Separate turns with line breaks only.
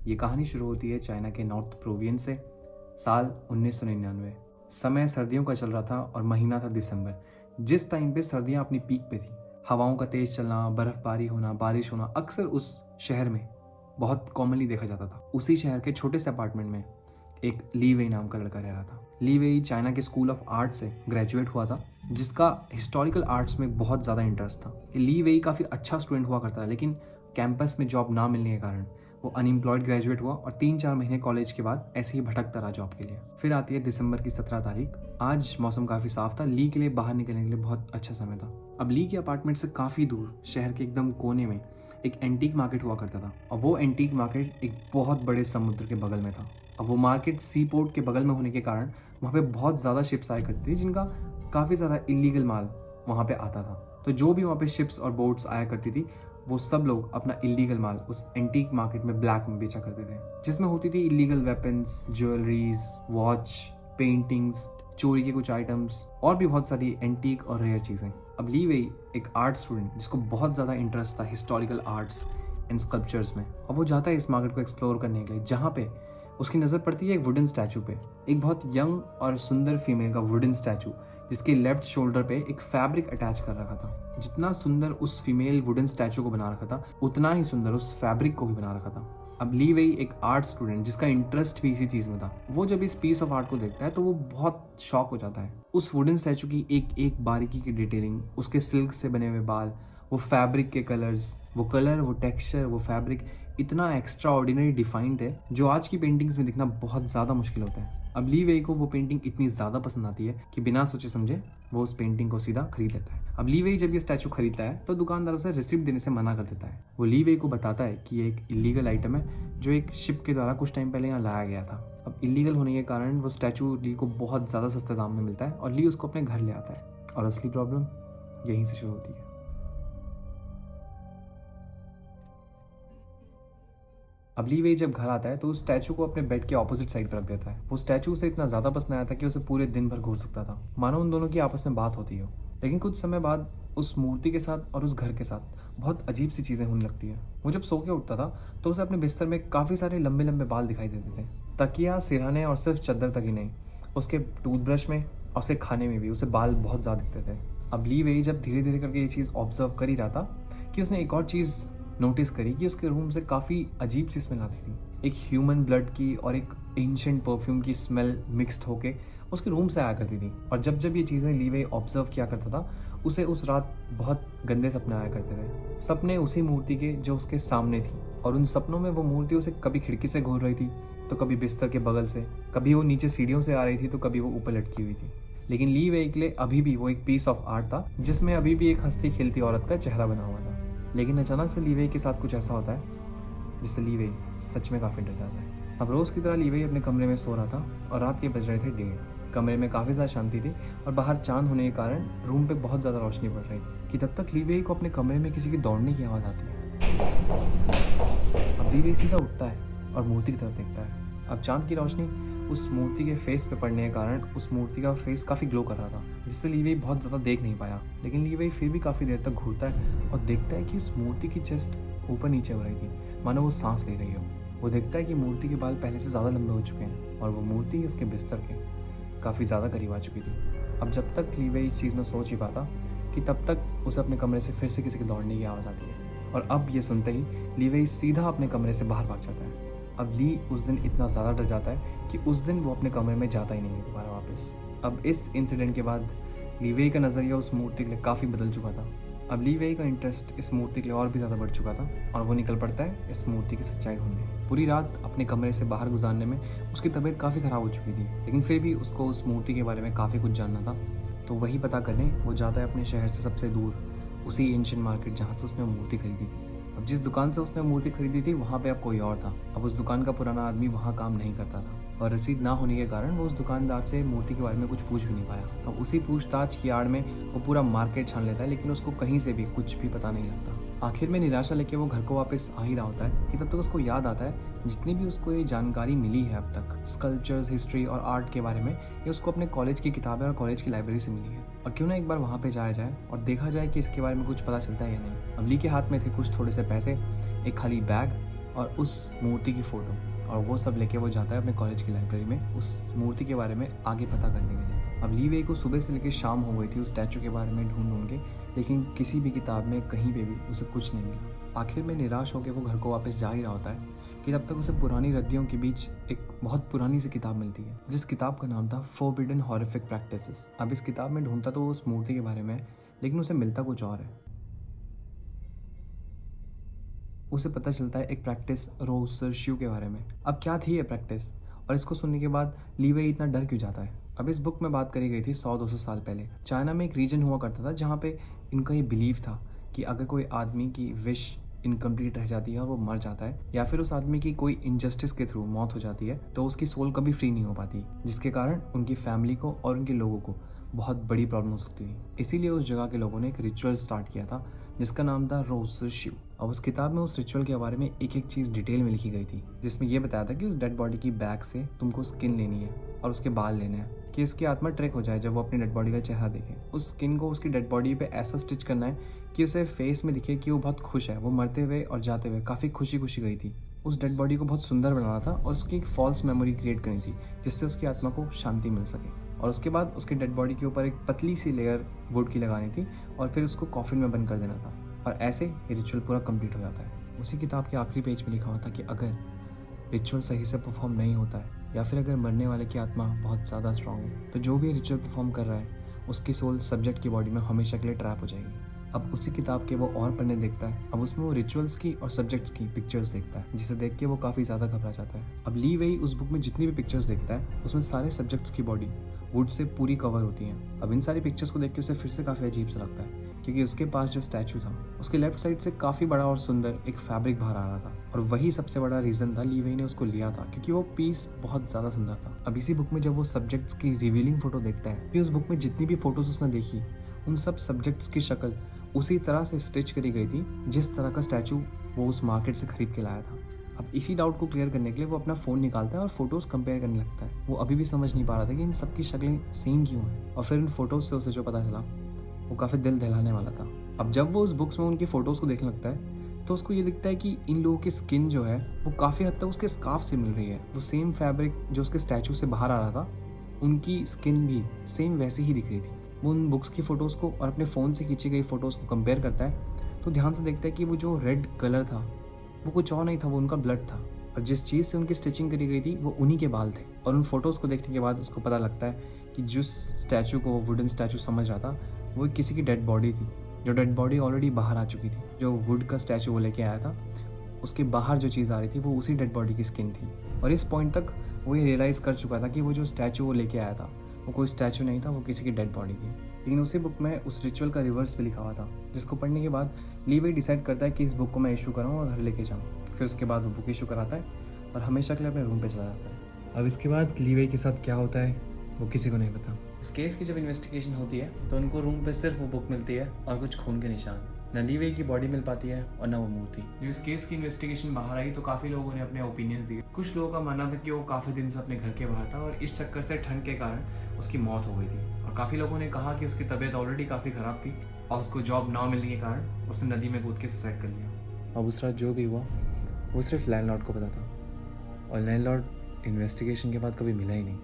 ये कहानी शुरू होती है चाइना के नॉर्थ प्रोविंस से। साल 1999। समय सर्दियों का चल रहा था और महीना था दिसंबर, जिस टाइम पे सर्दियां अपनी पीक पे थी। हवाओं का तेज चलना, बर्फबारी होना, बारिश होना अक्सर उस शहर में बहुत कॉमनली देखा जाता था। उसी शहर के छोटे से अपार्टमेंट में एक ली वेई नाम का लड़का रह रहा था। ली वेई चाइना के स्कूल ऑफ आर्ट से ग्रेजुएट हुआ था, जिसका हिस्टोरिकल आर्ट्स में बहुत ज़्यादा इंटरेस्ट था। ली वेई काफ़ी अच्छा स्टूडेंट हुआ करता था, लेकिन कैंपस में जॉब ना मिलने के कारण वो अनएम्प्लॉयड ग्रेजुएट हुआ और 3-4 महीने कॉलेज के बाद ऐसे ही भटकता रहा जॉब के लिए। फिर आती है दिसंबर की 17 तारीख। आज मौसम काफ़ी साफ था, ली के लिए बाहर निकलने के लिए बहुत अच्छा समय था। अब ली के अपार्टमेंट से काफ़ी दूर शहर के एकदम कोने में एक एंटीक मार्केट हुआ करता था, और वो एंटीक मार्केट एक बहुत बड़े समुद्र के बगल में था। अब वो मार्केट सी पोर्ट के बगल में होने के कारण वहाँ पे बहुत ज़्यादा शिप्स आया करती थी, जिनका काफ़ी ज़्यादा इलीगल माल वहाँ पे आता था। तो जो भी वहाँ पे शिप्स और बोट्स आया करती थी, वो सब लोग अपना इलीगल माल उस एंटीक मार्केट में ब्लैक में बेचा करते थे, जिसमें होती थी illegal weapons, jewelleries, watch, paintings, चोरी के कुछ आइटम्स और भी बहुत सारी एंटीक और रेयर चीज़ें। अब ली वेई एक आर्ट स्टूडेंट जिसको बहुत ज़्यादा इंटरेस्ट था हिस्टोरिकल आर्ट्स एंड स्कल्पचर्स में, और वो जाता है इस मार्केट को एक्सप्लोर करने के लिए, जहाँ पे उसकी नज़र पड़ती है एक वुडन स्टैचू पे, एक बहुत यंग और सुंदर फीमेल का वुडन स्टैचू, जिसके लेफ्ट शोल्डर पे एक फैब्रिक अटैच कर रखा था। जितना सुंदर उस फीमेल वुडन स्टैचू को बना रखा था, उतना ही सुंदर उस फैब्रिक को भी बना रखा था। अब ली वेई एक आर्ट स्टूडेंट जिसका इंटरेस्ट भी इसी चीज़ में था, वो जब इस पीस ऑफ आर्ट को देखता है तो वो बहुत शॉक हो जाता है। उस वुडन स्टैचू की एक एक बारीकी की डिटेलिंग, उसके सिल्क से बने हुए बाल, वो फैब्रिक के कलर्स, वो कलर, वो टेक्सचर, वो फैब्रिक इतना एक्स्ट्रा ऑर्डिनरी डिफाइंड है जो आज की पेंटिंग्स में दिखना बहुत ज़्यादा मुश्किल होता है। अब ली वेई को वो पेंटिंग इतनी ज़्यादा पसंद आती है कि बिना सोचे समझे वो उस पेंटिंग को सीधा खरीद लेता है। अब ली वेई जब ये स्टैचू खरीदता है तो दुकानदार उसे रिसिप्ट देने से मना कर देता है। वो ली वेई को बताता है कि ये एक इलीगल आइटम है जो एक शिप के द्वारा कुछ टाइम पहले यहाँ लाया गया था। अब इलीगल होने के कारण वो स्टैचू ली को बहुत ज़्यादा सस्ते दाम में मिलता है और ली उसको अपने घर ले आता है, और असली प्रॉब्लम यहीं से शुरू होती है। अब ली वेई जब घर आता है तो उस स्टैचू को अपने बेड के ऑपोजिट साइड पर रख देता है। वो स्टैचू उसे इतना ज़्यादा पसंद आया था कि उसे पूरे दिन भर घूर सकता था, मानो उन दोनों की आपस में बात होती हो। लेकिन कुछ समय बाद उस मूर्ति के साथ और उस घर के साथ बहुत अजीब सी चीज़ें होने लगती है। वो जब सो के उठता था तो उसे अपने बिस्तर में काफ़ी सारे लंबे लंबे बाल दिखाई देते थे। तकिया, सिरहाने और सिर्फ चादर तक ही नहीं, उसके टूथब्रश में और उसके खाने में भी उसे बाल बहुत ज़्यादा दिखते थे। अब ली वेई जब धीरे धीरे करके ये चीज़ ऑब्जर्व कर ही रहा था कि उसने एक और चीज़ नोटिस करी कि उसके रूम से काफ़ी अजीब सी स्मेल आती थी। एक ह्यूमन ब्लड की और एक एंशिएंट परफ्यूम की स्मेल मिक्स्ड होके उसके रूम से आया करती थी। और जब जब ये चीज़ें ली वेई ऑब्जर्व किया करता था, उसे उस रात बहुत गंदे सपने आया करते थे। सपने उसी मूर्ति के जो उसके सामने थी, और उन सपनों में वो मूर्ति उसे कभी खिड़की से घूर रही थी तो कभी बिस्तर के बगल से, कभी वो नीचे सीढ़ियों से आ रही थी तो कभी वो ऊपर लटकी हुई थी। लेकिन ली वेई के लिए अभी भी वो एक पीस ऑफ आर्ट था, जिसमें अभी भी एक हंसती खेलती औरत का चेहरा बना हुआ था। लेकिन अचानक से ली वेई के साथ कुछ ऐसा होता है जिससे ली वेई सच में काफ़ी डर जाता है। अब रोज़ की तरह ली वेई अपने कमरे में सो रहा था और रात के बज रहे थे 1:30। कमरे में काफ़ी ज़्यादा शांति थी और बाहर चांद होने के कारण रूम पे बहुत ज़्यादा रोशनी पड़ रही थी कि तब तक ली वेई को अपने कमरे में किसी की दौड़ने की आवाज़ आती है। अब ली वेई सीधा उठता है और मूर्ति की तरफ देखता है। अब चांद की रोशनी उस मूर्ति के फेस पे पड़ने के कारण उस मूर्ति का फेस काफ़ी ग्लो कर रहा था, जिससे ली वेई बहुत ज़्यादा देख नहीं पाया। लेकिन ली वेई फिर भी काफ़ी देर तक घूरता है और देखता है कि उस मूर्ति की चेस्ट ऊपर नीचे हो रही थी, मानो वो सांस ले रही हो। वो देखता है कि मूर्ति के बाल पहले से ज़्यादा लंबे हो चुके हैं और वो मूर्ति उसके बिस्तर के काफ़ी ज़्यादा करीब आ चुकी थी। अब जब तक ली वेई इस चीज़ में सोच ही पाता कि तब तक उसे अपने कमरे से फिर से किसी के दौड़ने की आवाज़ आती है, और अब ये सुनते ही ली वेई सीधा अपने कमरे से बाहर भाग जाता है। अब ली उस दिन इतना ज़्यादा डर जाता है कि उस दिन वो अपने कमरे में जाता ही नहीं है दोबारा वापस। अब इस इंसिडेंट के बाद ली वेई का नज़रिया उस मूर्ति के लिए काफ़ी बदल चुका था। अब ली वेई का इंटरेस्ट इस मूर्ति के लिए और भी ज़्यादा बढ़ चुका था और वो निकल पड़ता है इस मूर्ति की सच्चाई ढूंढने। पूरी रात अपने कमरे से बाहर गुजारने में उसकी तबीयत काफ़ी ख़राब हो चुकी थी, लेकिन फिर भी उसको उस मूर्ति के बारे में काफ़ी कुछ जानना था। तो वही पता करने वो जाता है अपने शहर से सबसे दूर, उसी एंशिएंट मार्केट जहाँ से उसने मूर्ति खरीदी थी। अब जिस दुकान से उसने मूर्ति खरीदी थी वहाँ पे अब कोई और था। अब उस दुकान का पुराना आदमी वहाँ काम नहीं करता था, और रसीद ना होने के कारण वो उस दुकानदार से मूर्ति के बारे में कुछ पूछ भी नहीं पाया। अब उसी पूछताछ की आड़ में वो पूरा मार्केट छान लेता है, लेकिन उसको कहीं से भी कुछ भी पता नहीं लगता। आखिर में निराशा लेके वो घर को वापस आ ही रहा होता है कि तब तक उसको याद आता है जितनी भी उसको ये जानकारी मिली है अब तक स्कल्पचर्स, हिस्ट्री और आर्ट के बारे में, ये उसको अपने कॉलेज की किताबें और कॉलेज की लाइब्रेरी से मिली है। और क्यों ना एक बार वहाँ पे जाया जाए और देखा जाए कि इसके बारे में कुछ पता चलता है या नहीं। अब ली के हाथ में थे कुछ थोड़े से पैसे, एक खाली बैग और उस मूर्ति की फ़ोटो, और वो सब लेके वो जाता है अपने कॉलेज की लाइब्रेरी में उस मूर्ति के बारे में आगे पता करने के लिए। अब ली वेई को सुबह से लेकर शाम हो गई थी उस स्टैचू के बारे में ढूंढ के, लेकिन किसी भी किताब में कहीं पे भी उसे कुछ नहीं मिला। आखिर में निराश होकर वो घर को वापस जा ही रहा होता है कि तब तक उसे पुरानी रद्दियों के बीच एक बहुत पुरानी सी किताब मिलती है, जिस किताब का नाम था फोरबिडन हॉरिफिक प्रैक्टिसेस। अब इस किताब में ढूंढता तो वो उस मूर्ति के बारे में है, लेकिन उसे मिलता कुछ और है। उसे पता चलता है एक प्रैक्टिस रोसर्शियो के बारे में। अब क्या थी ये प्रैक्टिस, और इसको सुनने के बाद ली वेई इतना डर क्यों जाता है? अब इस बुक में बात करी गई थी 100-200 साल पहले। चाइना में एक रीजन हुआ करता था जहाँ पे इनका ये बिलीव था कि अगर कोई आदमी की विश इनकम्प्लीट रह जाती है और वो मर जाता है, या फिर उस आदमी की कोई इनजस्टिस के थ्रू मौत हो जाती है, तो उसकी सोल कभी फ्री नहीं हो पाती, जिसके कारण उनकी फैमिली को और उनके लोगों को बहुत बड़ी प्रॉब्लम हो सकती थी। इसीलिए उस जगह के लोगों ने एक रिचुअल स्टार्ट किया था जिसका नाम था रोसर्शियो। और उस किताब में उस रिचुअल के बारे में एक एक चीज़ डिटेल में लिखी गई थी, जिसमें यह बताया था कि उस डेड बॉडी की बैक से तुमको स्किन लेनी है और उसके बाल लेने हैं, कि इसकी आत्मा ट्रैक हो जाए जब वो अपनी डेड बॉडी का चेहरा देखे। उस स्किन को उसकी डेड बॉडी पे ऐसा स्टिच करना है कि उसे फेस में दिखे कि वो बहुत खुश है, वो मरते हुए और जाते हुए काफ़ी खुशी खुशी गई थी। उस डेड बॉडी को बहुत सुंदर बनाना था और उसकी एक फॉल्स मेमोरी क्रिएट करनी थी जिससे उसकी आत्मा को शांति मिल सके। और उसके बाद उसकी डेड बॉडी के ऊपर एक पतली सी लेयर वुड की लगानी थी और फिर उसको कॉफिन में बंद कर देना था, और ऐसे ये रिचुअल पूरा कंप्लीट हो जाता है। उसी किताब के आखिरी पेज में लिखा हुआ था कि अगर रिचुअल सही से परफॉर्म नहीं होता है, या फिर अगर मरने वाले की आत्मा बहुत ज़्यादा स्ट्रांग है, तो जो भी रिचुअल परफॉर्म कर रहा है उसकी सोल सब्जेक्ट की बॉडी में हमेशा के लिए ट्रैप हो जाएगी। अब उसी किताब के वो और पन्ने देखता है। अब उसमें वो रिचुअल्स की और सब्जेक्ट्स की पिक्चर्स देखता है, जिसे देख के वो काफ़ी ज़्यादा घबरा जाता है। अब ली वेई उस बुक में जितनी भी पिक्चर्स देखता है उसमें सारे सब्जेक्ट्स की बॉडी वुड से पूरी कवर होती हैं। अब इन सारी पिक्चर्स को देख के उसे फिर से काफ़ी अजीब सा लगता है, क्योंकि उसके पास जो स्टैचू था उसके लेफ्ट साइड से काफ़ी बड़ा और सुंदर एक फैब्रिक बाहर आ रहा था, और वही सबसे बड़ा रीज़न था ली वेई ने उसको लिया था, क्योंकि वो पीस बहुत ज़्यादा सुंदर था। अब इसी बुक में जब वो सब्जेक्ट्स की रिवीलिंग फोटो देखता है कि उस बुक में जितनी भी फोटोज उसने देखी उन सब सब्जेक्ट्स की शक्ल उसी तरह से स्टिच करी गई थी जिस तरह का स्टैचू वो उस मार्केट से खरीद के लाया था। अब इसी डाउट को क्लियर करने के लिए वो अपना फ़ोन निकालता है और फोटोज़ कंपेयर करने लगता है। वो अभी भी समझ नहीं पा रहा था कि इन सब की शक्लें सेम क्यों हैं, और फिर इन फोटोज़ से उसे जो पता चला वो काफ़ी दिल दहलाने वाला था। अब जब वो उस बुक्स में उनकी फ़ोटोज़ को देखने लगता है तो उसको ये दिखता है कि इन लोगों की स्किन जो है वो काफ़ी हद तक उसके स्कार्फ से मिल रही है। वो सेम फैब्रिक जो उसके स्टैचू से बाहर आ रहा था, उनकी स्किन भी सेम वैसी ही दिख रही थी। वो उन बुक्स की फ़ोटोज़ को और अपने फ़ोन से खींची गई फ़ोटोज़ को कंपेयर करता है तो ध्यान से देखता है कि वो जो रेड कलर था वो कुछ और नहीं था, वो उनका ब्लड था, और जिस चीज़ से उनकी स्टिचिंग करी गई थी वो उन्हीं के बाल थे। और उन फोटोज़ को देखने के बाद उसको पता लगता है कि जिस स्टैचू को वो वुडन स्टैचू समझ रहा था वो किसी की डेड बॉडी थी, जो डेड बॉडी ऑलरेडी बाहर आ चुकी थी। जो वुड का स्टैचू वो लेके आया था उसके बाहर जो चीज़ आ रही थी वो उसी डेड बॉडी की स्किन थी। और इस पॉइंट तक वो ये रियलाइज़ कर चुका था कि वो जो स्टैचू वो लेके आया था वो कोई स्टैचू नहीं था, वो किसी की डेड बॉडी थी। लेकिन उसी बुक में उस रिचुअल का रिवर्स भी लिखा हुआ था, जिसको पढ़ने के बाद ली वेई डिसाइड करता है कि इस बुक को मैं इशू कराऊँ और घर लेके जाऊँ। फिर उसके बाद वो बुक इशू कराता है और हमेशा के लिए अपने रूम पे चला जाता है। अब इसके बाद ली वेई के साथ क्या होता है वो किसी को नहीं पता। इस केस की जब इन्वेस्टिगेशन होती है तो उनको रूम पे सिर्फ वो बुक मिलती है और कुछ खून के निशान। न ली वेई की बॉडी मिल पाती है और न वो मूर्ति। जब इस केस की इन्वेस्टिगेशन बाहर आई तो काफ़ी लोगों ने अपने ओपिनियंस दिए। कुछ लोगों का मानना था कि वो काफ़ी दिन से अपने घर के बाहर था और इस चक्कर से ठंड के कारण उसकी मौत हो गई थी। और काफ़ी लोगों ने कहा कि उसकी तबीयत ऑलरेडी काफ़ी ख़राब थी और उसको जॉब ना मिलने के कारण उसने नदी में कूद के सुसाइड कर लिया। और दूसरा जो भी हुआ वो सिर्फ लैंडलॉर्ड को पता था, और लैंडलॉर्ड इन्वेस्टिगेशन के बाद कभी मिला ही नहीं।